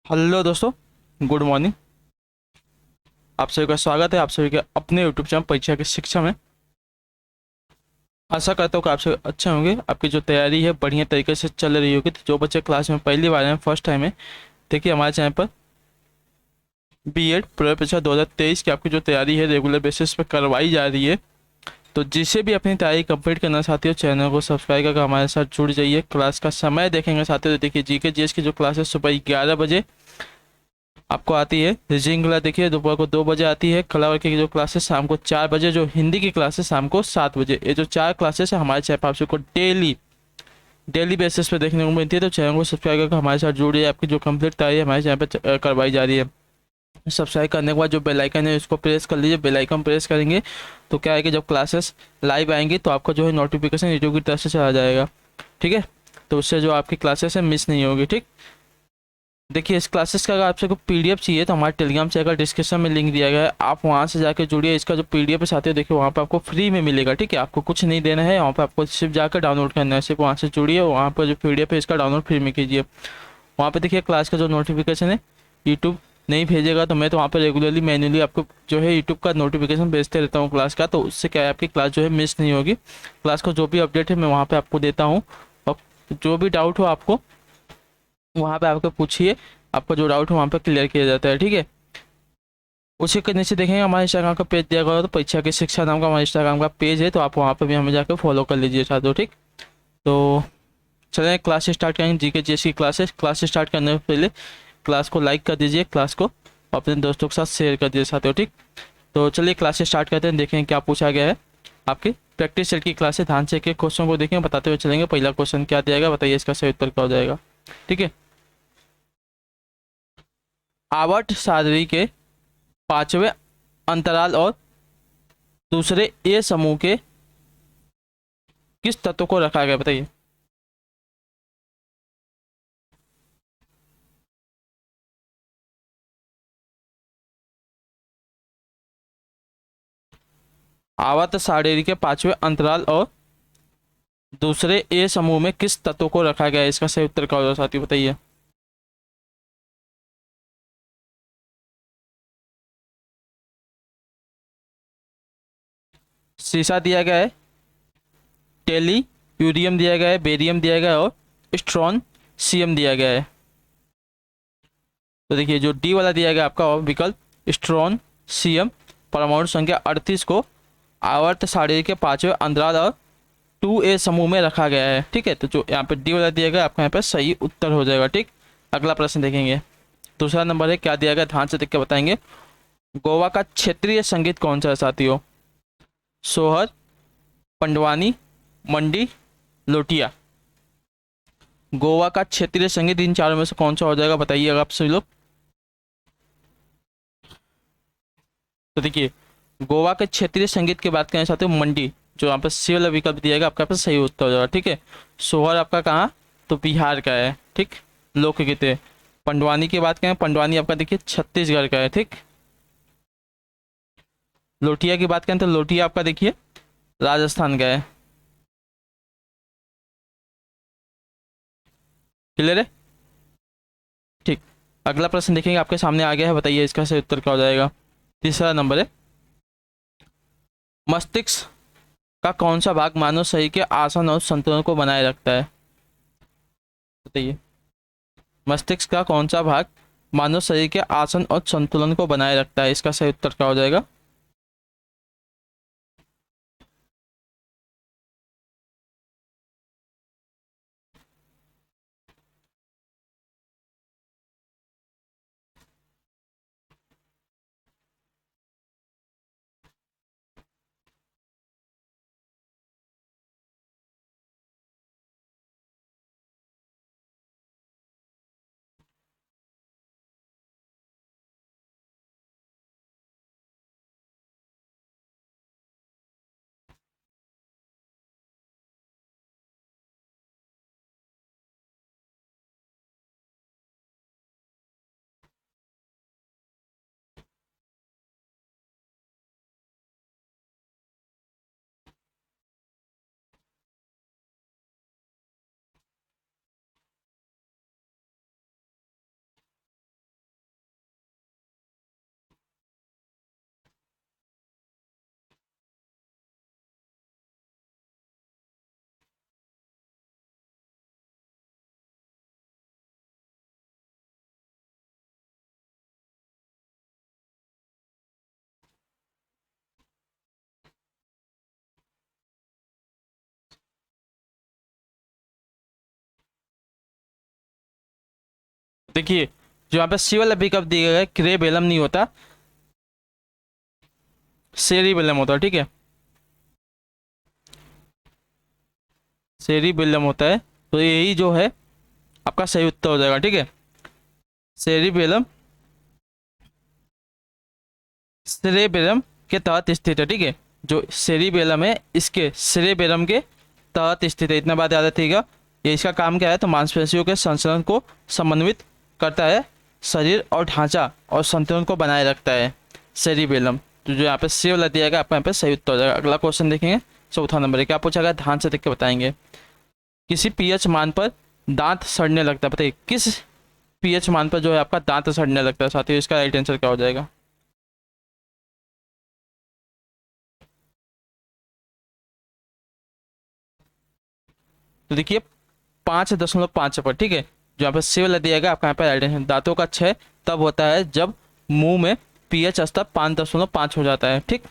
Hello दोस्तों, good morning. आप सभी का स्वागत है आप सभी के अपने यूट्यूब चैनल परीक्षा की शिक्षा में। आशा करता हूँ कि आप सभी अच्छे होंगे, आपकी जो तैयारी है बढ़िया तरीके से चल रही होगी। तो जो बच्चे क्लास में पहली बार हैं, फर्स्ट टाइम है, देखिए हमारे चैनल पर बीएड प्रवेश परीक्षा 2023 की आपकी जो तैयारी है रेगुलर बेसिस पे करवाई जा रही है। तो जिसे भी अपनी तैयारी कंप्लीट करना चाहती हो, चैनल को सब्सक्राइब करके हमारे साथ जुड़ जाइए। क्लास का समय देखेंगे साथियों, तो देखिए जीके जीएस की जो क्लास है सुबह 11 बजे आपको आती है। रीजनिंग क्लास देखिए दोपहर को 2 बजे आती है। कला वर्ग की जो क्लासेस शाम को 4 बजे, जो हिंदी की क्लासेस शाम को 7 बजे। ये जो चार क्लासेस है हमारे चैनल पर आप सबको डेली डेली बेसिस पे देखने को मिलती है। तो चैनल को सब्सक्राइब करके हमारे साथ जुड़िए। आपकी जो कंप्लीट तैयारी है हमारे चैनल पर करवाई जा रही है। सब्सक्राइब करने के बाद जो बेल आइकन है उसको प्रेस कर लीजिए। बेल आइकन प्रेस करेंगे तो क्या है कि जब क्लासेस लाइव आएंगी तो आपका जो है नोटिफिकेशन यूट्यूब की तरफ से चला जाएगा। ठीक है, तो उससे जो आपकी क्लासेस है मिस नहीं होगी। ठीक, देखिए इस क्लासेस का अगर आपसे कोई पीडीएफ चाहिए तो हमारे टेलीग्राम चैनल का डिस्क्रिप्शन में लिंक दिया गया है, आप वहाँ से जाकर जुड़िए। इसका जो पीडीएफ है साथियों देखिए वहाँ पर आपको फ्री में मिलेगा। ठीक है, आपको कुछ नहीं देना है, वहाँ पर आपको सिर्फ जाकर डाउनलोड करना है। सिर्फ वहाँ से जुड़िए, वहाँ पर जो पीडीएफ है इसका डाउनलोड फ्री में कीजिए। वहाँ पर देखिए क्लास का जो नोटिफिकेशन है यूट्यूब नहीं भेजेगा, तो मैं तो वहाँ पर रेगुलरली मैन्युअली आपको जो है यूट्यूब का नोटिफिकेशन भेजते रहता हूँ क्लास का। तो उससे क्या है आपकी क्लास जो है मिस नहीं होगी। क्लास का जो भी अपडेट है मैं वहाँ पर आपको देता हूँ। और जो भी डाउट हो आपको वहाँ पे आपको पूछिए, आपका जो डाउट है वहाँ पे क्लियर किया जाता है। ठीक है, उसी के नीचे देखेंगे हमारे इंस्टाग्राम का पेज दिया गया, तो परीक्षा की शिक्षा नाम का हमारे इंस्टाग्राम का पेज है, तो आप वहाँ पे भी हमें जाकर फॉलो कर लीजिए साथियों। ठीक, तो चलें क्लास स्टार्ट करेंगे। जीके जीएस की क्लास स्टार्ट करने से पहले क्लास को लाइक कर दीजिए, क्लास को अपने दोस्तों के साथ शेयर कर दीजिए साथियों। ठीक, तो चलिए क्लास स्टार्ट करते हैं, देखें क्या पूछा गया है। आपकी प्रैक्टिस सेट की क्लास है, ध्यान से एक एक क्वेश्चन को देखें, बताते हुए चलेंगे। पहला क्वेश्चन क्या दिया गया बताइए, इसका सही उत्तर क्या हो जाएगा। ठीक है, आवर्त सारणी के पांचवें अंतराल और दूसरे ए समूह के किस तत्व को रखा गया बताइए। आवर्त सारणी के पांचवें अंतराल और दूसरे ए समूह में किस तत्व को रखा गया है, इसका सही उत्तर क्या होगा साथी बताइए। सीसा दिया गया है, टेली यूरियम दिया गया है, बेरियम दिया गया है और स्ट्रॉन सीएम दिया गया है। तो देखिए जो डी वाला दिया गया आपका विकल्प स्ट्रॉन सीएम परमाणु संख्या 38 को आवर्त सारणी के पांचवें अंतराल और 2A समूह में रखा गया है। ठीक है, तो जो यहाँ पे डी वाला दिया गया आपका यहाँ पे सही उत्तर हो जाएगा। ठीक, अगला प्रश्न देखेंगे। दूसरा नंबर है, क्या दिया गया ध्यान से देख के बताएंगे। गोवा का क्षेत्रीय संगीत कौन सा है साथियों। सोहर, पंडवानी, मंडी, लोटिया। गोवा का क्षेत्रीय संगीत इन चारों में से कौन सा हो जाएगा बताइएगा आप सभी लोग। तो देखिए गोवा के क्षेत्रीय संगीत की बात करें साथियों, मंडी, जो यहाँ पर सी वाला विकल्प दिया गया आपका यहाँ पे सही उत्तर हो जाएगा। ठीक है, सोहर आपका कहाँ, तो बिहार का है। ठीक, लोकगीत है। पंडवानी की बात करें, पंडवानी आपका देखिए छत्तीसगढ़ का है। ठीक, लोटिया की बात करें तो लोटिया आपका देखिए राजस्थान का है। क्लियर है। ठीक, अगला प्रश्न देखेंगे आपके सामने आ गया है, बताइए इसका सही उत्तर क्या हो जाएगा। तीसरा नंबर है, मस्तिष्क का कौन सा भाग मानव शरीर के आसन और संतुलन को बनाए रखता है बताइए। मस्तिष्क का कौन सा भाग मानव शरीर के आसन और संतुलन को बनाए रखता है, इसका सही उत्तर क्या हो जाएगा। देखिए जो यहाँ पे सी वाला विकल्प दिया गया है, क्रेबेलम नहीं होता, सेरिबेलम होता है, ठीक है, सेरिबेलम होता है। तो यही जो है आपका सही उत्तर हो जाएगा, ठीक है। सेरिबेलम सेरेबेलम के तहत स्थित है, ठीक है। जो सेरिबेलम है इसके सेरेबेलम के तहत स्थित है, इतना बात याद रखिएगा। ये इसका काम क्या है, तो मांसपेशियों के संचलन को समन्वित करता है, शरीर और ढांचा और संतुलन को बनाए रखता है सेरिबेलम। तो जो यहाँ पे सी वाला दिया गया आपका यहाँ पे सही उत्तर हो जाएगा। अगला क्वेश्चन देखेंगे, चौथा नंबर है, क्या पूछा गया, ध्यान से देख के बताएंगे। किसी पीएच मान पर दांत सड़ने लगता है, बताइए किस पीएच मान पर जो है आपका दांत सड़ने लगता है साथियों, इसका राइट आंसर क्या हो जाएगा। तो देखिए 5.5 पर, ठीक है। जो यहाँ पे सी वाला दिया गया आपका यहाँ पे राइट आंसर। दांतों का क्षय तब होता है जब मुंह में पीएच स्तर 5.5 हो जाता है, ठीक।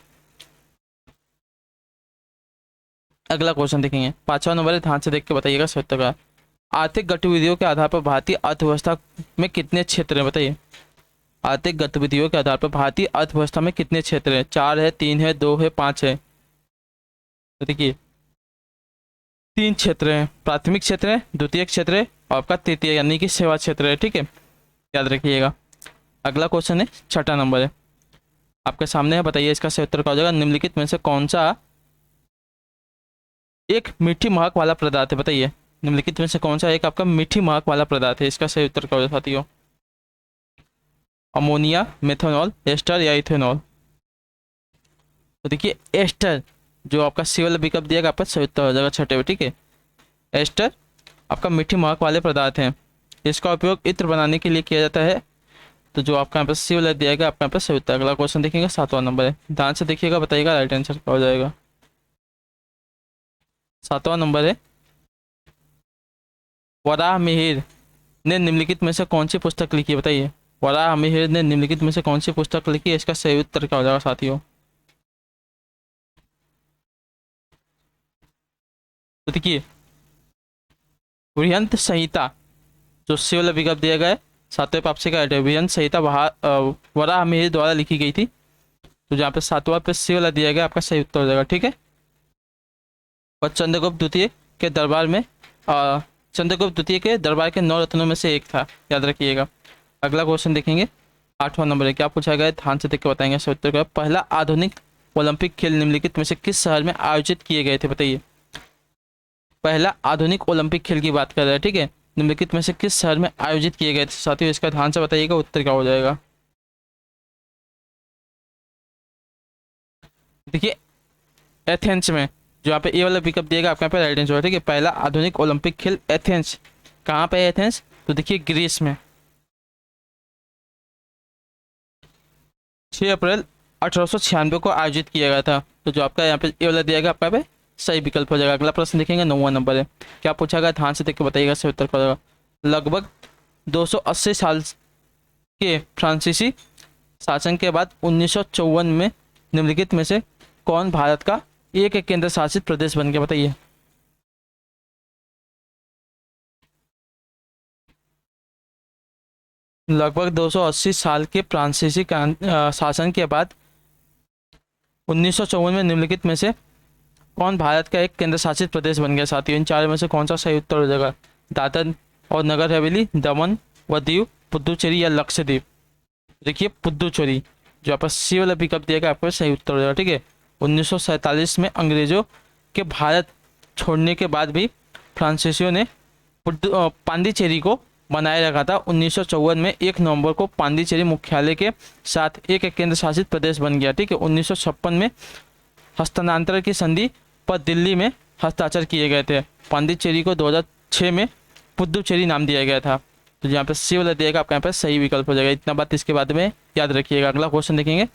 अगला क्वेश्चन देखेंगे, 5वां नंबर है, ध्यान से देख के बताइएगा सही उत्तर का। आर्थिक गतिविधियों के आधार पर भारतीय अर्थव्यवस्था में कितने क्षेत्र हैं, बताइए। आर्थिक गतिविधियों के आधार पर भारतीय अर्थव्यवस्था में कितने क्षेत्र हैं, 4 है, 3 है, 2 है, 5 है। तो देखिए 3 क्षेत्र हैं, प्राथमिक क्षेत्र है, द्वितीय क्षेत्र है और आपका तृतीय यानी कि सेवा क्षेत्र है, ठीक है, याद रखिएगा। अगला क्वेश्चन है 6ठा नंबर है, आपके सामने है, बताइए इसका सही उत्तर क्या हो जाएगा। निम्नलिखित में से कौन सा एक मीठी महक वाला पदार्थ है, बताइए। निम्नलिखित में से कौन सा एक आपका मीठी महक वाला पदार्थ है, इसका सही उत्तर क्या हो जाएगा साथियों। अमोनिया, मेथनॉल, एस्टर या इथेनॉल। तो देखिए एस्टर जो आपका सी वाला विकल्प दिया गया आपका सही उत्तर हो जाएगा 6ठे, ठीक है। एस्टर आपका मीठी महक वाले पदार्थ हैं, इसका उपयोग इत्र बनाने के लिए किया जाता है। तो जो आपका यहाँ पर सी वाला दिया गया आपका यहाँ पर सही उत्तर। अगला क्वेश्चन देखेंगे, 7वां नंबर है, ध्यान से देखिएगा, बताइएगा राइट आंसर क्या हो जाएगा। 7वां नंबर है, वराह मिहिर ने निम्नलिखित में से कौन सी पुस्तक लिखी है, बताइए। वराह मिहिर ने निम्नलिखित में से कौन सी पुस्तक लिखी है, इसका सही उत्तर क्या हो जाएगा साथियों। तो देखिए वृहंत संहिता जो सी वाला विकल्प दिया गया है 7वें पापसी का वृहंत संहिता वराह मिहिर द्वारा लिखी गई थी। तो जहाँ पे 7वां पे सी वाला दिया गया आपका सही उत्तर हो जाएगा, ठीक है। और चंद्रगुप्त द्वितीय के दरबार में चंद्रगुप्त द्वितीय के दरबार के 9 रत्नों में से एक था, याद रखिएगा। अगला क्वेश्चन देखेंगे, 8वां नंबर है, क्या पूछा गया है, ध्यान से देख के बताएंगे सही उत्तर का। पहला आधुनिक ओलंपिक खेल निम्नलिखित में से किस शहर में आयोजित किए गए थे, बताइए। पहला आधुनिक ओलंपिक खेल की बात कर रहे हैं, ठीक है। निम्नलिखित में से किस शहर में आयोजित किए गए थे साथियों, इसका ध्यान से बताइएगा उत्तर क्या हो जाएगा। देखिए एथेंस में, जो यहाँ पे ए वाला विकल्प दिएगा आपका यहाँ पे राइट आंसर होगा, ठीक है। पहला आधुनिक ओलंपिक खेल एथेंस, कहाँ पे है एथेंस, तो देखिए ग्रीस में, 6 अप्रैल 1896 को आयोजित किया गया था। तो जो आपका यहाँ पे ए वाला दिया गया आपका पे सही विकल्प हो जाएगा। अगला प्रश्न देखेंगे, 9वां नंबर है, क्या पूछा गया, ध्यान से देख के बताइएगा सही उत्तर क्या होगा। लगभग 280 साल के फ्रांसीसी शासन के बाद 1954 में निम्नलिखित में से कौन भारत का एक केंद्र शासित प्रदेश बन गया, बताइए। लगभग 280 साल के फ्रांसीसी शासन के बाद 1954 में निम्नलिखित में से कौन भारत का एक केंद्र शासित प्रदेश बन गया साथियों। इन चारों में से कौन सा सही उत्तर हो जाएगा। दादर और नगर हवेली, दमन व दीव, पुदुचेरी या लक्षद्वीप। देखिए पुदुचेरी, जो आपका सी वाला विकल्प दिएगा आपको सही उत्तर हो जाएगा, ठीक है। 1947 में अंग्रेजों के भारत छोड़ने के बाद भी फ्रांसीसियों ने पांडिचेरी को बनाए रखा था। 1954 में 1 नवंबर को पांडिचेरी मुख्यालय के साथ एक केंद्र शासित प्रदेश बन गया, ठीक है। 1956 में हस्तांतरण की संधि पर दिल्ली में हस्ताक्षर किए गए थे। पांडिचेरी को 2006 में पुदुचेरी नाम दिया गया था। तो यहाँ पे सी वाला दिएगा आपका यहाँ पे सही विकल्प हो जाएगा। इतना बात इसके बाद में याद रखिएगा। अगला क्वेश्चन देखेंगे,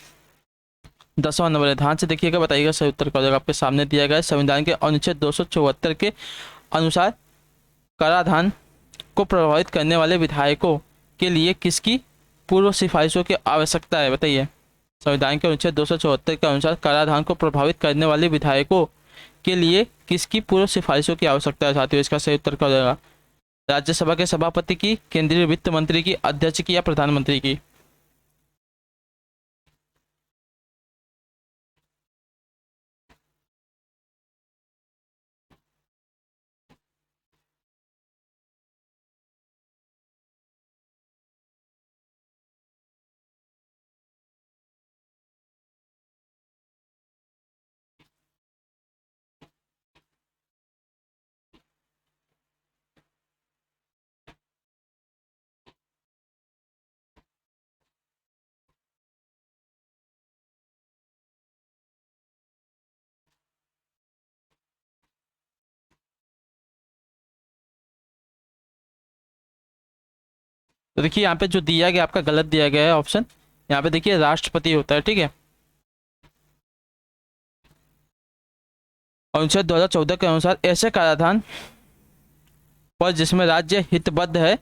10वां नंबर है, ध्यान से देखिएगा, बताइएगा सही उत्तर क्या हो जाएगा। आपके सामने दिया गया है, संविधान के अनुच्छेद 274 के अनुसार कराधान को प्रभावित करने वाले विधायकों के लिए किसकी पूर्व सिफारिशों की आवश्यकता है, बताइए। संविधान के अनुच्छेद 274 के अनुसार कराधान को प्रभावित करने वाले विधायकों के लिए किसकी पूर्व सिफारिशों की आवश्यकता है साथियों, इसका सही उत्तर क्या हो जाएगा। राज्यसभा के सभापति की, केंद्रीय वित्त मंत्री की, अध्यक्ष की या प्रधानमंत्री की? तो देखिए यहाँ पे जो दिया गया आपका गलत दिया गया है ऑप्शन। यहाँ पे देखिए राष्ट्रपति होता है, ठीक है। अनुच्छेद 2014 के अनुसार ऐसे कराधान पर जिसमें राज्य हितबद्ध है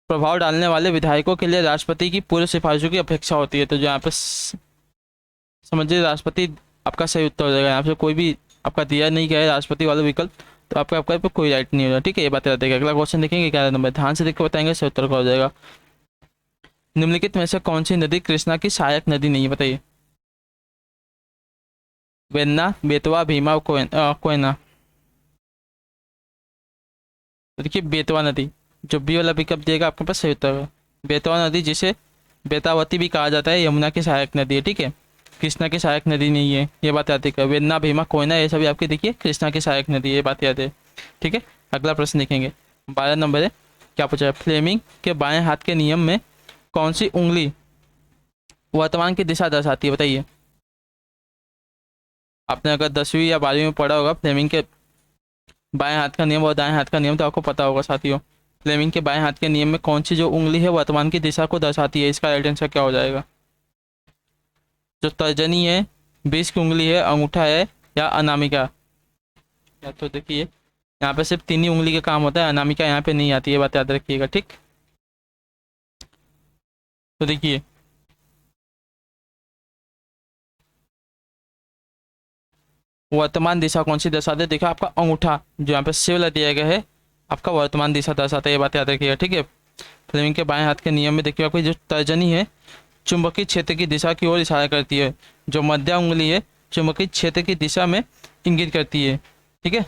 प्रभाव डालने वाले विधायकों के लिए राष्ट्रपति की पूर्व सिफारिशों की अपेक्षा होती है। तो जो यहाँ पे समझिए राष्ट्रपति आपका सही उत्तर हो जाएगा। यहाँ पे कोई भी आपका दिया नहीं गया है राष्ट्रपति वाला विकल्प, तो आपका आपका पे कोई राइट नहीं होगा, ठीक है। ये बात याद रखिएगा। अगला क्वेश्चन देखेंगे 11 नंबर, ध्यान से देख के बताएंगे, सही उत्तर का हो जाएगा। निम्नलिखित में से कौन सी नदी कृष्णा की सहायक नदी नहीं है, बताइए। वेन्ना, बेतवा, भीमा, कोयना। तो देखिए बेतवा नदी, जो बी वाला विकल्प दिएगा आपके पास सही उत्तर होगा। बेतवा नदी जिसे बेतावती भी कहा जाता है, यमुना की सहायक नदी है, ठीक है। कृष्णा की सहायक नदी नहीं है, ये बात याद रखिएगा। वेन्ना, भीमा, कोयना ये सभी आपकी देखिए कृष्णा की सहायक नदी है, ये बात याद है, ठीक है। अगला प्रश्न देखेंगे 12 नंबर है, क्या पूछा है। फ्लेमिंग के बाएं हाथ के नियम में कौन सी उंगली वर्तमान की दिशा दर्शाती है, बताइए। आपने अगर 10वीं या 12वीं में पढ़ा होगा फ्लेमिंग के बाएं हाथ का नियम और दाएं हाथ का नियम, तो आपको पता होगा साथियों। फ्लेमिंग के बाएं हाथ के नियम में कौन सी जो उंगली है वर्तमान की दिशा को दर्शाती है, इसका राइट आंसर क्या हो जाएगा। जो तर्जनी है, बीच की उंगली है, अंगूठा है या अनामिका। या तो देखिए यहाँ पे सिर्फ 3 ही उंगली का काम होता है, अनामिका यहाँ पे नहीं आती है, बात याद रखिएगा, ठीक। तो देखिए वर्तमान दिशा कौन सी दर्शाते है, देखा आपका अंगूठा जो यहाँ पे शिव दिया गया है आपका वर्तमान दिशा दर्शाता है, ये बात याद रखिएगा, ठीक है। फ्लेमिंग के बाएं हाथ के नियम में देखिए आपकी जो तर्जनी है चुंबकीय क्षेत्र की दिशा की ओर इशारा करती है, जो मध्य उंगली है चुंबकीय क्षेत्र की दिशा में इंगित करती है, ठीक है।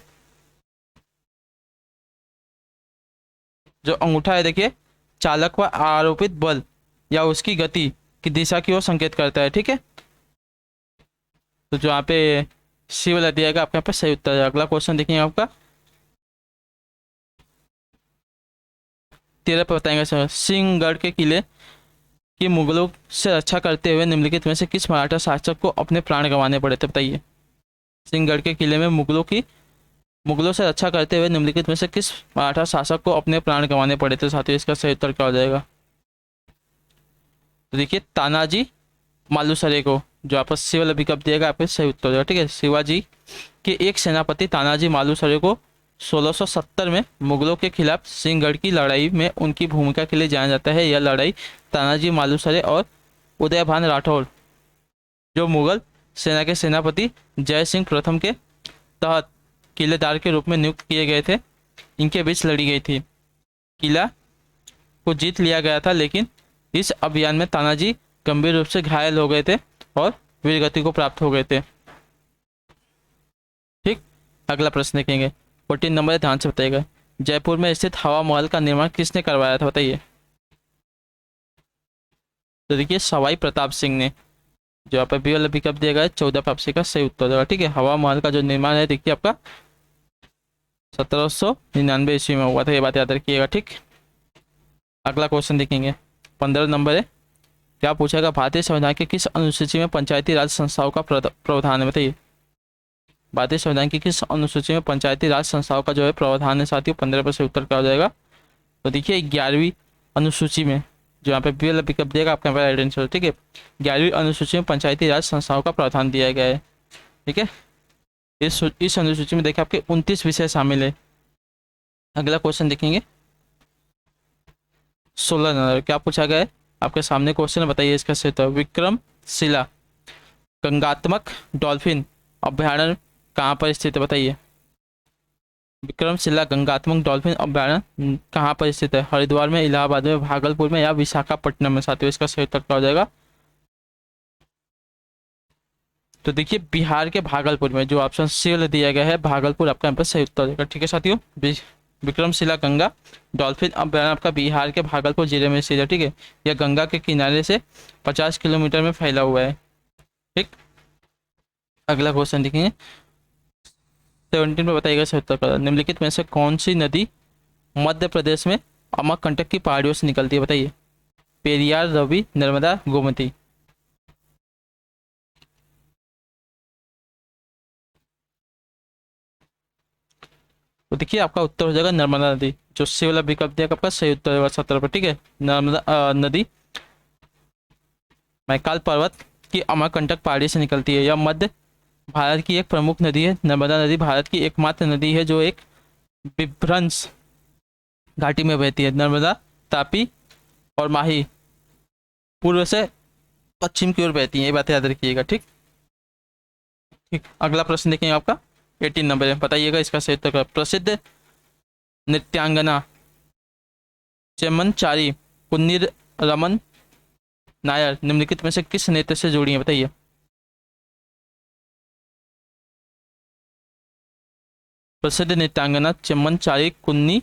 जो अंगूठा है देखिए चालक पर आरोपित बल या उसकी गति की दिशा की ओर संकेत करता है, ठीक है। तो जो यहाँ पे सी वाला दिया गया आपके यहाँ पे सही उत्तर है। अगला क्वेश्चन देखेंगे आपका 13 पे बताएंगे सर। सिंहगढ़ के किले की मुगलों से रक्षा करते हुए निम्नलिखित में से किस मराठा शासक को अपने प्राण गंवाने पड़े थे, बताइए। सिंहगढ़ के किले में मुगलों से रक्षा करते हुए निम्नलिखित में से किस मराठा शासक को अपने प्राण गंवाने पड़े थे, साथियों इसका सही उत्तर क्या हो जाएगा। तो देखिए तानाजी मालुसरे को, जो आपको सी वाला विकल्प दिएगा आपको सही उत्तर हो जाएगा, ठीक है। शिवाजी के एक सेनापति तानाजी मालुसरे को 1670 में मुगलों के खिलाफ सिंहगढ़ की लड़ाई में उनकी भूमिका के लिए जाना जाता है। यह लड़ाई तानाजी मालुसरे और उदयभान राठौर, जो मुगल सेना के सेनापति जय सिंह प्रथम के तहत किलेदार के रूप में नियुक्त किए गए थे, इनके बीच लड़ी गई थी। किला को जीत लिया गया था, लेकिन इस अभियान में तानाजी गंभीर रूप से घायल हो गए थे और वीरगति को प्राप्त हो गए थे, ठीक। अगला प्रश्न देखेंगे 14 नंबर, ध्यान से बताइएगा। जयपुर में स्थित हवा महल का निर्माण किसने करवाया था, बताइए। तो देखिए सवाई प्रताप सिंह ने, जो यहाँ पे बी वाला विकल्प दिया गया है 14 पे आपसे का सही उत्तर होगा, ठीक है। हवा महल का जो निर्माण है देखिए आपका 1799 ईस्वी में हुआ था, ये बात याद रखिएगा, ठीक। अगला क्वेश्चन देखेंगे 15 नंबर है, क्या पूछेगा। भारतीय संविधान के किस अनुसूची में पंचायती राज संस्थाओं का प्रावधान है, बताइए। भारतीय संविधान की किस अनुसूची में पंचायती राज संस्थाओं का जो है प्रावधान है साथियों, 15 पर से उत्तर क्या हो जाएगा। तो देखिए 11वीं अनुसूची में, जो यहाँ पे बी वाला पिकअप दिएगा आपका राइट आंसर, ठीक है। 11वीं अनुसूची में पंचायती राज संस्थाओं का प्रावधान दिया गया है, ठीक है। इस अनुसूची में देखिए आपके 29 विषय शामिल है। अगला क्वेश्चन देखेंगे 16 नंबर, क्या पूछा गया है आपके सामने क्वेश्चन, बताइए इसका सही उत्तर। विक्रमशिला गंगात्मक डॉल्फिन अभ्यारण्य कहाँ पर स्थित है, बताइए। विक्रमशिला गंगात्मक डॉल्फिन अभयारण्य कहाँ पर स्थित है? हरिद्वार में, इलाहाबाद में, भागलपुर में या विशाखापट्टनम में? साथियों इसका सही उत्तर क्या हो जाएगा? तो देखिए बिहार के भागलपुर में, जो ऑप्शन सी वाला दिया गया है भागलपुर, आपका यहाँ पर सही उत्तर होगा। ठीक है साथियों, विक्रमशिला गंगा डॉल्फिन अभयारण्य आपका बिहार के भागलपुर जिले में स्थित है। ठीक है, यह गंगा के किनारे से 50 किलोमीटर में फैला हुआ है। ठीक, अगला क्वेश्चन देखेंगे 17 में, बताइएगा सही उत्तर का। निम्नलिखित में से कौन सी नदी मध्य प्रदेश में अमरकंटक की पहाड़ियों से निकलती है? बताइए। पेरियार, रवि, नर्मदा, गोमती। तो देखिए आपका उत्तर हो जाएगा नर्मदा नदी। जो सी वाला विकल्प दिया आपका सही उत्तर होगा 17 पर। ठीक है, नर्मदा नदी मैकाल पर्वत की अमरकंटक पहाड़ी से निकलती है। यह मध्य भारत की एक प्रमुख नदी है। नर्मदा नदी भारत की एकमात्र नदी है जो एक विभ्रंश घाटी में बहती है। नर्मदा, तापी और माही पूर्व से पश्चिम की ओर बहती है, ये बात याद रखिएगा। ठीक ठीक, अगला प्रश्न देखेंगे आपका 18 नंबर है, बताइएगा इसका सही उत्तर। प्रसिद्ध नृत्यांगना चेम्मनचारी कुन्नी रमन नायर निम्नलिखित में से किस नृत्य से जुड़ी है? बताइए। प्रसिद्ध नृत्यांगना चेम्मनचारी कुन्नी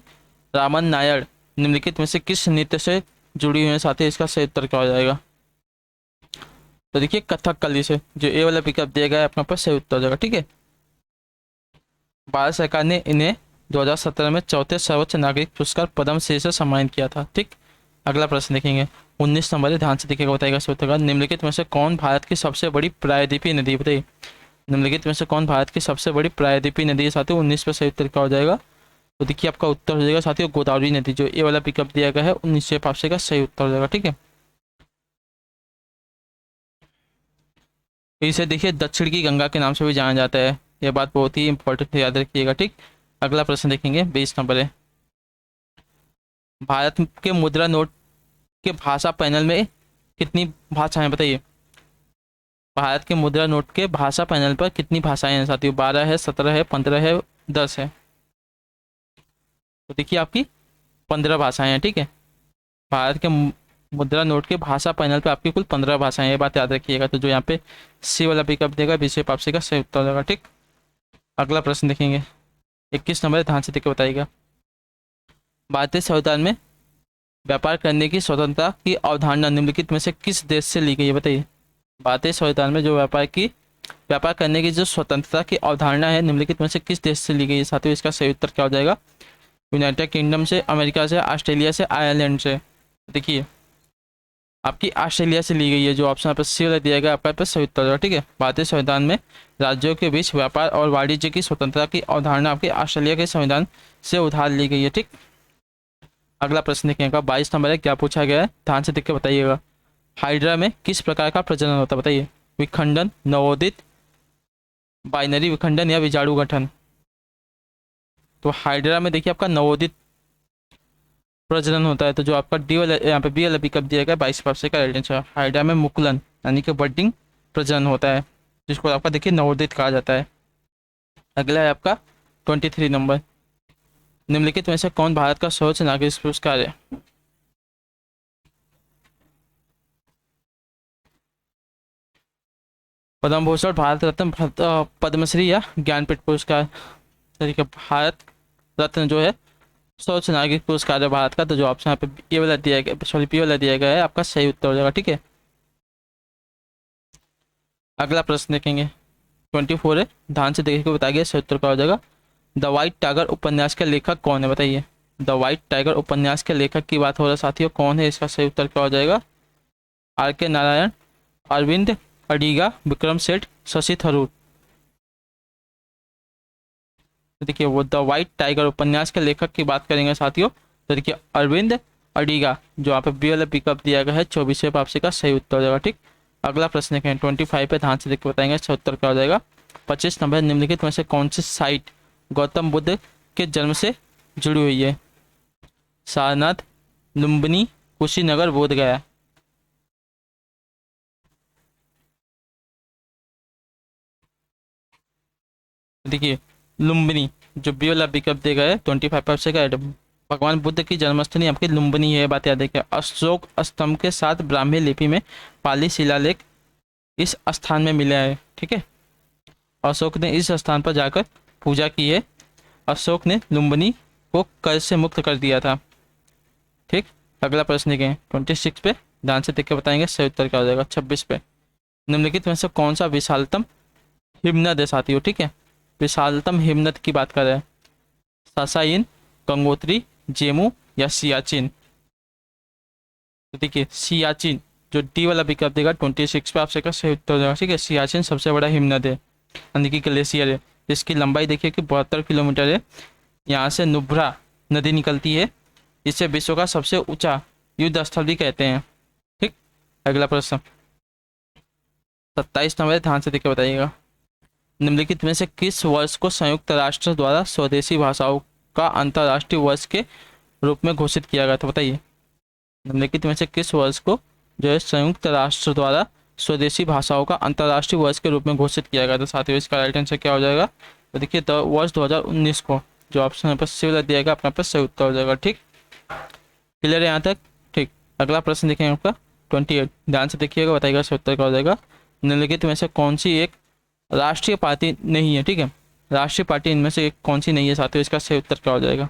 रामन नायर निम्नलिखित में से किस नृत्य से जुड़ी हुई है? साथ ही इसका सही उत्तर क्या हो जाएगा? तो देखिए कथकली से, जो ए वाला पिकअप दिया गया है अपने पास सही उत्तर हो जाएगा। ठीक है, भारत सरकार ने इन्हें 2017 में चौथे सर्वोच्च नागरिक पुरस्कार पद्म श्री से सम्मानित किया था। ठीक, अगला प्रश्न देखेंगे 19 नंबर है, ध्यान से देखिएगा, बताइएगा सही उत्तर का। निम्नलिखित में से कौन भारत की सबसे बड़ी प्रायद्वीपीय नदी है? बताइए। निम्नलिखित में से कौन भारत की सबसे बड़ी प्रायद्वीपीय नदी है? साथियों 19 पे सही उत्तर क्या हो जाएगा? तो देखिए आपका उत्तर हो जाएगा साथियों गोदावरी नदी। जो ए वाला पिकअप दिया गया है 19 पे आपसे का सही उत्तर हो जाएगा। ठीक है, इसे देखिए दक्षिण की गंगा के नाम से भी जाना जाता है, यह बात बहुत ही इंपॉर्टेंट है, याद रखिएगा। ठीक, अगला प्रश्न देखेंगे 20 नंबर है, भारत के मुद्रा नोट के भाषा पैनल में कितनी भाषाएं? बताइए। भारत के मुद्रा नोट के भाषा पैनल पर कितनी भाषाएं हैं साथियों? 12 है, 17 है, 15 है, 10 है? तो देखिए आपकी 15 भाषाएं हैं। ठीक है, भारत के मुद्रा नोट के भाषा पैनल पे आपकी कुल 15 भाषाएं, ये बात याद रखिएगा। तो जो यहाँ पे सी वाला पिकअप देगा विषय आपसे का सही उत्तर होगा। ठीक, अगला प्रश्न देखेंगे 21 नंबर, ध्यान से देख के बताइएगा। भारतीय संविधान में व्यापार करने की स्वतंत्रता की अवधारणा निम्नलिखित में से किस देश से ली गई है? बताइए। भारतीय संविधान में जो व्यापार करने की जो स्वतंत्रता की अवधारणा है निम्नलिखित में से किस देश से ली गई है? साथियों इसका सही उत्तर क्या हो जाएगा? यूनाइटेड किंगडम से, अमेरिका से, ऑस्ट्रेलिया से, आयरलैंड से? देखिए आपकी ऑस्ट्रेलिया से ली गई है। जो ऑप्शन पर सी वाला दिया गया आपका सही उत्तर होगा। ठीक है, भारतीय संविधान में राज्यों के बीच व्यापार और वाणिज्य की स्वतंत्रता की अवधारणा आपके ऑस्ट्रेलिया के संविधान से उधार ली गई है। ठीक, अगला प्रश्न देखेगा 22 नंबर है, क्या पूछा गया है? ध्यान से देख के बताइएगा। हाइड्रा में किस प्रकार का प्रजनन होता है? बताइए। विखंडन, नवोदित, बाइनरी विखंडन या विजाणु गठन? तो हाइड्रा में देखिए आपका नवोदित प्रजनन होता है। तो जो आपका डी वाला यहाँ पे बी वाला पिकअप दिया गया 22 का राइट आंसर। हाइड्रा में मुकुलन यानी कि बडिंग प्रजनन होता है, जिसको आपका देखिए नवोदित कहा जाता है। अगला है आपका 23 नंबर, निम्नलिखित में से कौन भारत का सर्वोच्च नागरिक पुरस्कार है? पद्म भूषण, भारत रत्न, पद्मश्री या ज्ञानपीठ पुरस्कार? तरीके भारत रत्न जो है सर्वोच्च नागरिक पुरस्कार है भारत का। तो जो ऑप्शन यहाँ पे ए वाला दिया गया, सॉरी बी वाला दिया गया है, आपका सही उत्तर हो जाएगा। ठीक है, अगला प्रश्न देखेंगे 24 है, ध्यान से देख के बताइए सही उत्तर क्या हो जाएगा। द वाइट टाइगर उपन्यास के लेखक कौन है? बताइए। द वाइट टाइगर उपन्यास के लेखक की बात हो रहा है साथियों, कौन है? इसका सही उत्तर क्या हो जाएगा? आर के नारायण, अरविंद अडिगा, विक्रम सेठ, शशि थरूर? तो देखिए वो द वाइट टाइगर उपन्यास के लेखक की बात करेंगे साथियों, तो देखिए अरविंद अडिगा। जो यहाँ पे बी वाला पिकअप दिया गया है 24 आपसे का सही उत्तर हो जाएगा। ठीक, अगला प्रश्न देखें 25 पे, ध्यान से देख के बताएंगे सही उत्तर क्या हो जाएगा। 25 नंबर, निम्नलिखित में से कौन सी साइट गौतम बुद्ध के जन्म से जुड़ी हुई है? सारनाथ, लुम्बिनी, कुशीनगर, बोध गया? देखिए लुम्बिनी, जो बी वाला विकल्प देगा है 25% का ऐड। भगवान बुद्ध की जन्मस्थली आपकी लुम्बिनी है, बात याद रखिए। अशोक स्तंभ के साथ ब्राह्मी लिपि में पाली शिलालेख इस स्थान में मिला है, ठीक है। अशोक ने इस स्थान पर जाकर पूजा की है। अशोक ने लुम्बिनी को कर्ज से मुक्त कर दिया था, ठीक। अगला प्रश्न देखें 26 पे, ध्यान से देख के बताएंगे, सही उत्तर क्या हो जाएगा। 26 पे, निम्नलिखित में से कौन सा विशालतम हिमनद है साथियों, ठीक है। विशालतम हिमनद की बात कर रहे हैं। सासाइन, गंगोत्री, जेमू या सियाचिन। तो देखिए सियाचिन, जो डी वाला विकल्प देगा 26 पे आपसे का सही उत्तर हो जाएगा, ठीक है। सियाचिन सबसे बड़ा हिमनद है, यानी कि ग्लेशियर है। इसकी लंबाई देखिए कि 72 किलोमीटर है। यहाँ से नुब्रा नदी निकलती है। इसे विश्व का सबसे ऊंचा युद्ध स्थल भी कहते हैं, ठीक। अगला प्रश्न 27 नंबर, ध्यान से देखिए बताइएगा। निम्नलिखित में से किस वर्ष को संयुक्त राष्ट्र द्वारा स्वदेशी भाषाओं का अंतर्राष्ट्रीय वर्ष के रूप में घोषित किया गया था, बताइए। निम्नलिखित में से किस वर्ष को जो है संयुक्त राष्ट्र द्वारा स्वदेशी भाषाओं का अंतर्राष्ट्रीय वर्ष के रूप में घोषित किया गया था साथियों। इसका राइट आंसर क्या हो जाएगा, तो देखिए वर्ष 2019 को, जो ऑप्शन पर सी वाला दिया गया अपना पर सही उत्तर हो जाएगा, ठीक। क्लियर है यहाँ तक, ठीक। अगला प्रश्न देखेंगे आपका 28, ध्यान से देखिएगा, बताइएगा सही उत्तर क्या हो जाएगा। निम्नलिखित में से कौन सी एक राष्ट्रीय पार्टी नहीं है, ठीक है। राष्ट्रीय पार्टी इनमें से एक कौन सी नहीं है साथियों, इसका सही उत्तर क्या हो जाएगा।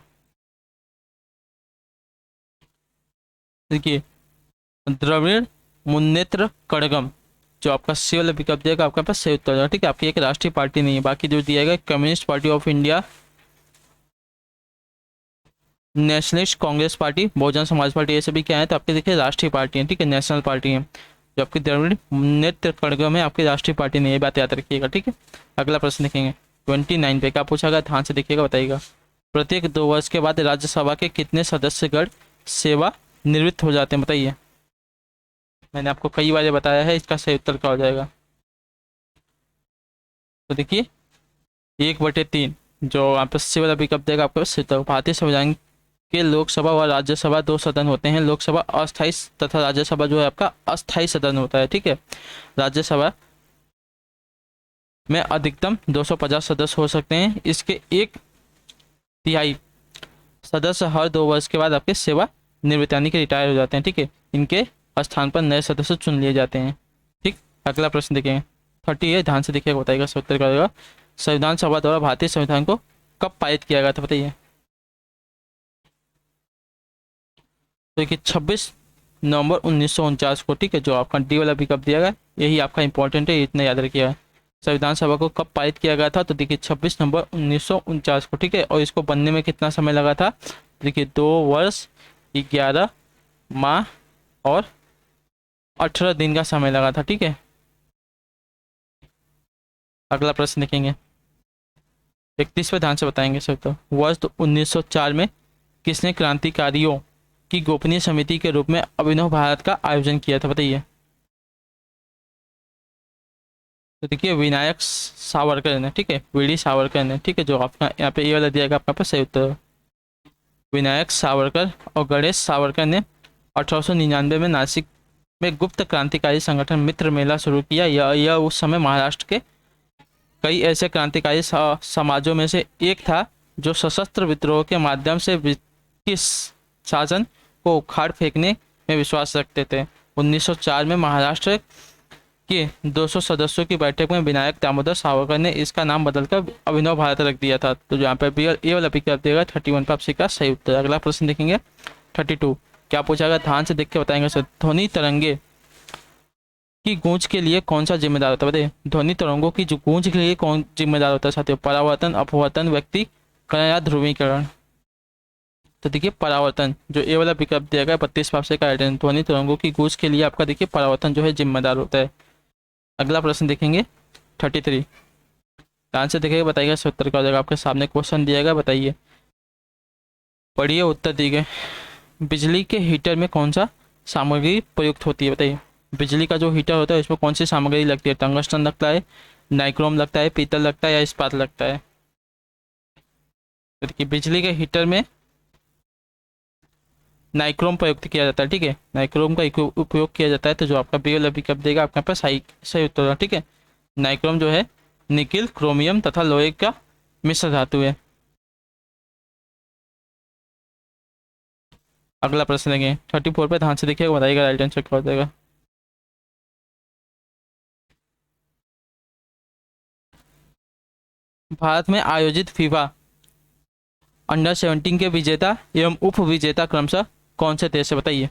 देखिए द्रविड़ मुन्नेत्र कड़गम, जो आपका सी वाला विकल्प दिएगा आपका पास सही उत्तर हो जाएगा, ठीक है। आपकी एक राष्ट्रीय पार्टी नहीं है। बाकी जो दिया गया Communist Party of India, Nationalist Congress Party, Bahujan Samaj Party, ये सभी क्या है, तो आपके देखिए राष्ट्रीय पार्टी है, ठीक है, नेशनल पार्टी है। जो आपकी द्रविड़ मुन्नेत्र कड़गम है आपकी राष्ट्रीय पार्टी नहीं है, बात याद रखिएगा, ठीक है। अगला प्रश्न देखेंगे 29 पे, क्या पूछा गया, ध्यान से देखिएगा, बताइएगा। प्रत्येक 2 वर्ष के बाद राज्यसभा के कितने सदस्यगण सेवा निवृत्त हो जाते हैं, बताइए। मैंने आपको कई बार बताया है, इसका सही उत्तर क्या हो जाएगा। तो देखिए 1/3, जो आप सी वाला विकल्प देगा आपको सही उत्तर। भारतीय संविधान के लोकसभा और राज्यसभा 2 सदन होते हैं। लोकसभा अस्थायी तथा राज्यसभा जो है आपका अस्थायी सदन होता है, ठीक है। राज्यसभा में अधिकतम 250 सदस्य हो सकते हैं। इसके 1/3 सदस्य हर 2 वर्ष के बाद आपके सेवा निवृत्त यानी कि रिटायर हो जाते हैं, ठीक है। इनके स्थान पर नए सदस्य चुन लिए जाते हैं, ठीक। अगला प्रश्न देखेंगे 30 है, ध्यान से देखिएगा, बताइएगा सही उत्तर क्या होगा। संविधान सभा द्वारा भारतीय संविधान को कब पारित किया गया था, बताइए। तो देखिए 26 नवंबर 1949 को, ठीक है। जो आपका डी वाला विकल्प दिया गया यही आपका इंपॉर्टेंट है, इतना याद रखिएगा। संविधान सभा को कब पारित किया गया था, तो देखिए 26 नवंबर 1949 को, ठीक है। और इसको बनने में कितना समय लगा था, देखिए 2 वर्ष 11 माह और 18 दिन का समय लगा था, ठीक है। अगला प्रश्न देखेंगे 31 पे, ध्यान से बताएंगे सर। तो वर्ष 1904 में किसने क्रांतिकारियों की गोपनीय समिति के रूप में अभिनव भारत का आयोजन किया था, बताइए। तो देखिए विनायक सावरकर ने, ठीक है, वीडी सावरकर ने, ठीक है। जो आपका यहाँ पे ये वाला दिया गया आपका पास सही उत्तर। विनायक सावरकर और गणेश सावरकर ने 1899 में नासिक में गुप्त क्रांतिकारी संगठन मित्र मेला शुरू किया। यह उस समय महाराष्ट्र के कई ऐसे क्रांतिकारी समाजों में से एक था जो सशस्त्र विद्रोह के माध्यम से ब्रिटिश शासन को उखाड़ फेंकने में विश्वास रखते थे। 1904 में महाराष्ट्र के 200 सदस्यों की बैठक में विनायक दामोदर सावरकर ने इसका नाम बदलकर अभिनव भारत रख दिया था। तो यहाँ पर ए वाला विकल्प देगा 31 पर आपसे का सही उत्तर। अगला प्रश्न देखेंगे 32, क्या पूछा गया, ध्यान से देख के बताएंगे सर। ध्वनि तरंगे की गूंज के लिए कौन सा जिम्मेदार होता है, बताइए। ध्वनि तरंगों की जो गूंज के लिए कौन जिम्मेदार होता है साथियों, परावर्तन, अपवर्तन, व्यक्तीकरण या ध्रुवीकरण। तो देखिए परावर्तन, जो ए वाला विकल्प दिया गया 32 पर आपसे का राइट आंसर। ध्वनि तरंगों की गूंज के लिए आपका देखिए परावर्तन जो है जिम्मेदार होता है। अगला प्रश्न देखेंगे 33, ध्यान से देखिएगा, बताइएगा सही उत्तर क्या हो जाएगा। आपके सामने क्वेश्चन दिया गया, बताइए, पढ़िए, उत्तर दिए गए। बिजली के हीटर में कौन सा सामग्री प्रयुक्त होती है, बताइए। बिजली का जो हीटर होता है उसमें कौन सी सामग्री लगती है, टंगस्टन लगता है, नाइक्रोम लगता है, पीतल लगता है या इस्पात लगता है। तो देखिए बिजली के हीटर में नाइक्रोम प्रयुक्त किया जाता है, ठीक है, नाइक्रोम का उपयोग किया जाता है। तो जो आपका बी वाला विकल्प देगा आपके पास सही उत्तर होगा, ठीक है। नाइक्रोम जो है निकिल, क्रोमियम तथा लोहे का मिश्र धातु है। अगला प्रश्न लेंगे 34 पे, ध्यान से देखिएगा, बताइएगा राइट आंसर क्या हो जाएगा। भारत में आयोजित फीफा अंडर 17 के विजेता एवं उप विजेता क्रमशः कौन से देश है, बताइए।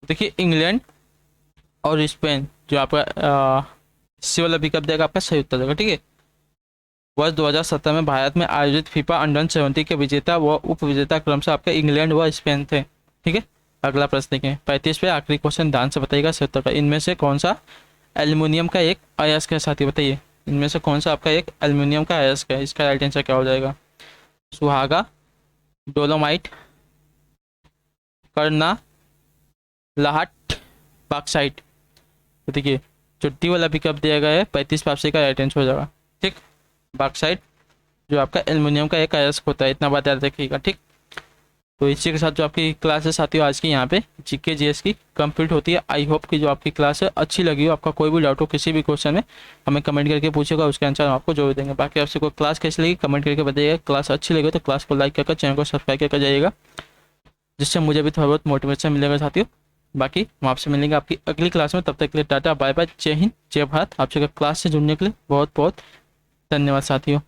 देखिए इंग्लैंड और स्पेन, जो आपका इससे वाला विकल्प देगा आपका सही उत्तर देगा, ठीक है। वर्ष 2017 में भारत में आयोजित फीफा अंडर 17 के विजेता व उप विजेता क्रमशः आपके इंग्लैंड व स्पेन थे, ठीक है। अगला प्रश्न देखें 35 पे, आखिरी क्वेश्चन, ध्यान से बताइएगा सही उत्तर का। इनमें से कौन सा एल्युमिनियम का एक अयस्क है साथी, बताइए। इनमें से कौन सा आपका एक एल्युमिनियम का अयस्क है, इसका राइट आंसर क्या हो जाएगा। सुहागा, डोलोमाइट, करना, लाहट, बॉक्साइट। तो देखिए जो डी वाला विकल्प दिया गया है 35 पे आपसे का राइट आंसर हो जाएगा, ठीक। बॉक्साइट जो आपका एल्युमिनियम का एक अयस्क होता है, इतना बात याद रखिएगा, ठीक। तो इसी के साथ जो आपकी क्लास है साथियों आज की यहाँ पे जीके जीएस की कंप्लीट होती है। आई होप कि जो आपकी क्लास है अच्छी लगी हो। आपका कोई भी डाउट हो किसी भी क्वेश्चन में हमें कमेंट करके पूछेगा, उसके आंसर हम आपको जरूर देंगे। बाकी आपसे कोई क्लास कैसी लगी कमेंट करके बताइएगा। क्लास अच्छी लगी तो क्लास को लाइक करके चैनल को सब्सक्राइब करके जाइएगा, जिससे मुझे भी थोड़ा बहुत मोटिवेशन मिलेगा साथियों। बाकी हम आपसे मिलेंगे आपकी अगली क्लास में, तब तक के लिए टाटा बाय बाय, जय हिंद जय भारत। आपसे क्लास से जुड़ने के लिए बहुत बहुत धन्यवाद साथियों।